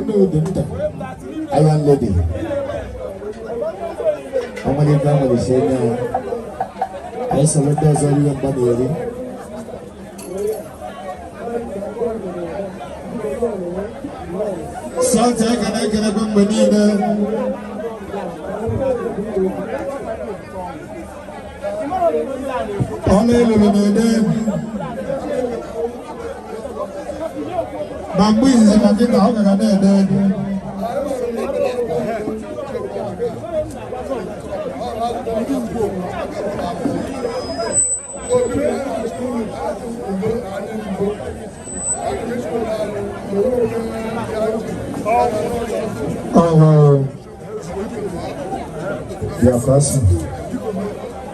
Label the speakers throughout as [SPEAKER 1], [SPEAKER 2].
[SPEAKER 1] Iron Lady. How many families say now? I select those all you body. Salt, I can have money. Only illuminated. Bamboo is a market out of your cousin.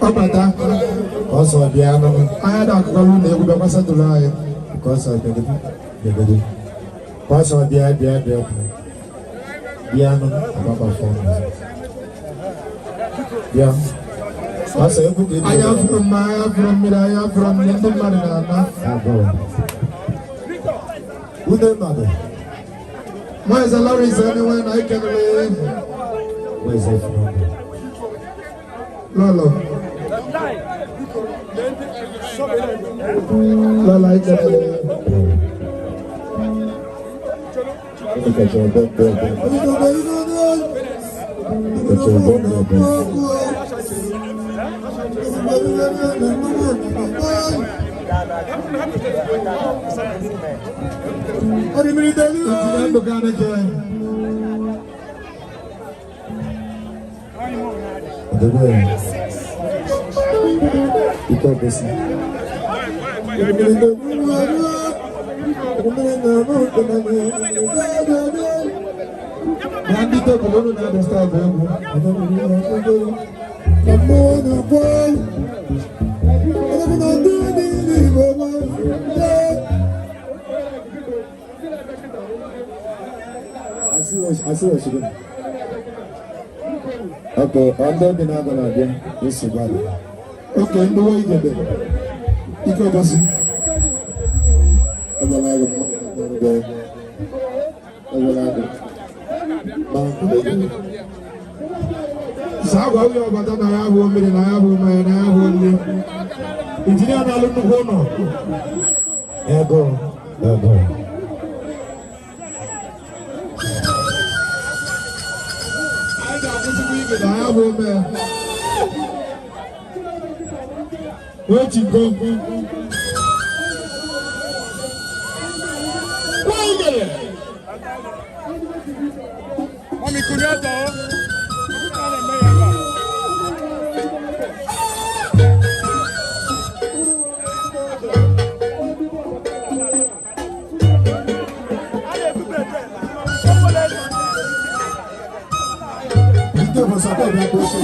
[SPEAKER 1] Oh, madam, also a piano. I had a column they would have passed to lie because I did it. Pass on the idea, piano, about phone. Yeah. I am from Maya, from Miraya, from Little Marina. Who the mother? Why is the Lord is anyone I can live? Where is it from? Lolo. Lola, I can live. Look at your bed, I see what she did. Okay, I'm not gonna again. This is bad. Okay, no way you get it. You can just see. I'm alive. I'm alive. Sabe o que eu vou botar na água, homem, na água, mas na água, homem. E tinha na luz no forno. É bom, é bom. Na água, homem. Where to go? Homem, cunhado. Você pode ver por isso.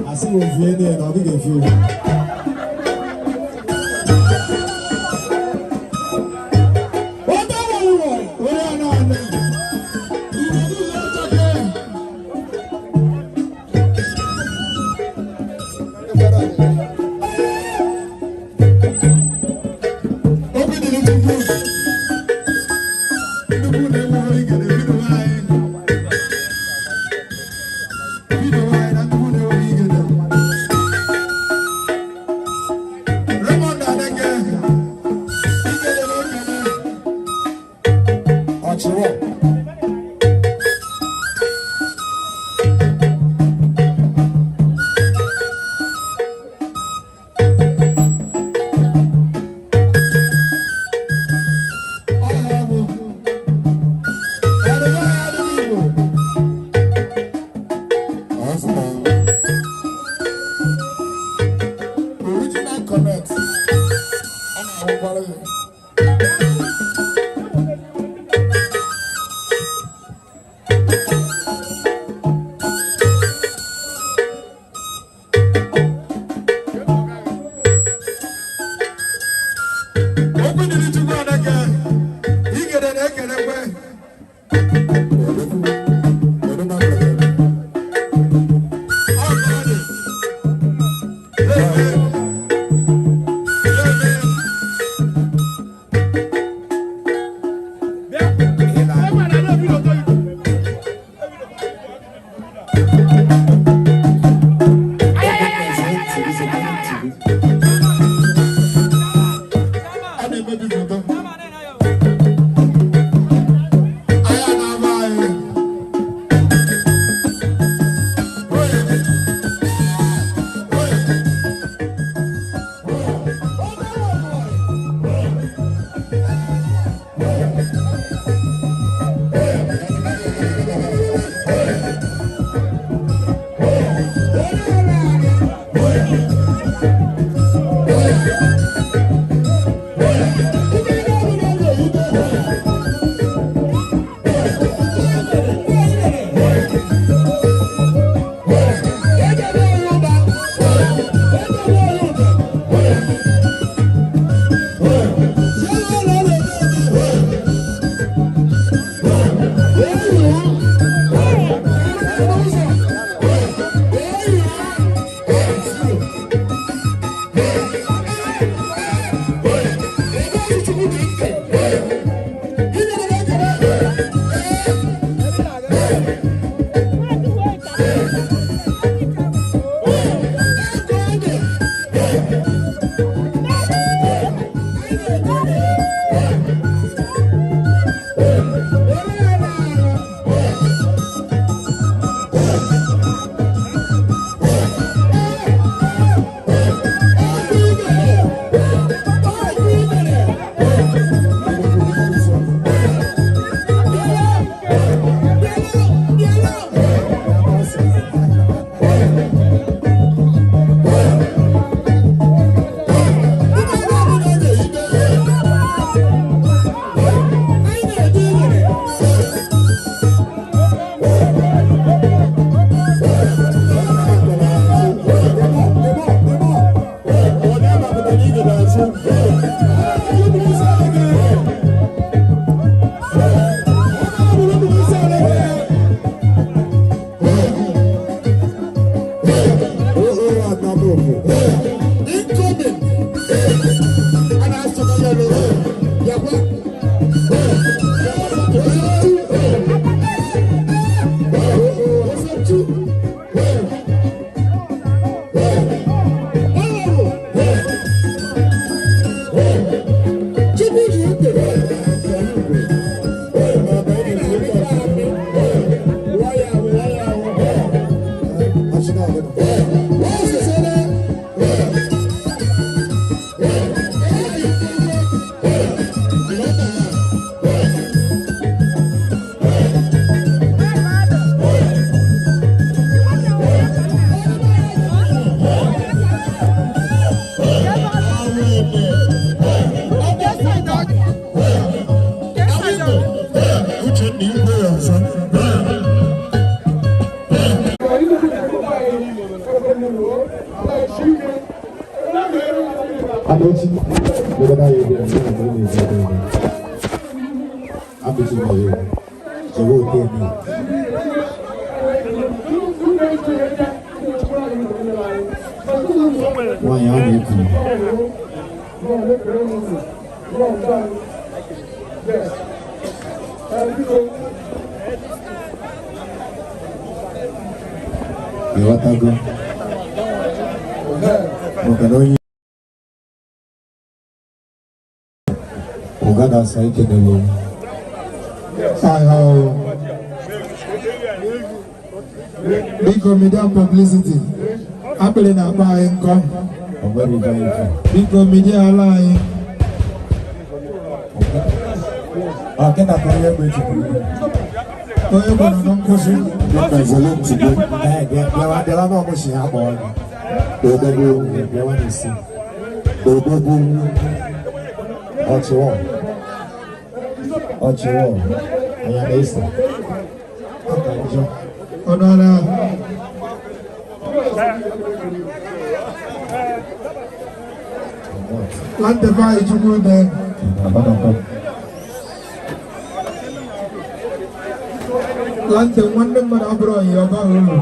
[SPEAKER 1] Assim eu vi ele na vida que viu. Uganda sai ke da mu ai ho biko media publicity apele na ba income biko media line akena ko ye gbe ti ko ye ko no ko si no ka zelo ti go de la no mo si abo do de wa ni si do Ocho, allá de esto. Honora. Lante vai chukude. Lante wande man abro yoga hulu.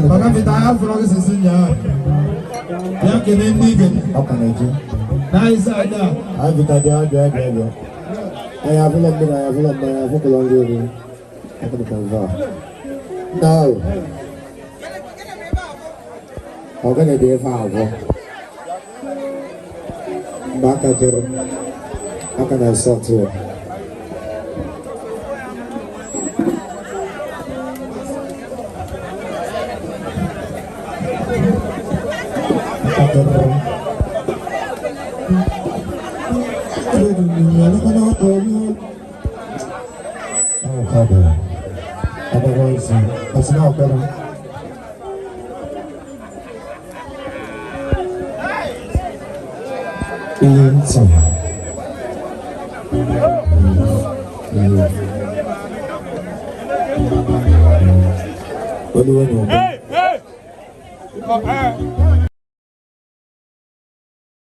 [SPEAKER 1] Pakai kita Afro sesinya, yang kini ni apa nanti? Nice ada. Kita dia. Ayah pulang pulang dulu. Apa depan bah? No. Pakai dia apa? Maka jer akan ada satu. Otherwise, that's not better. Hey!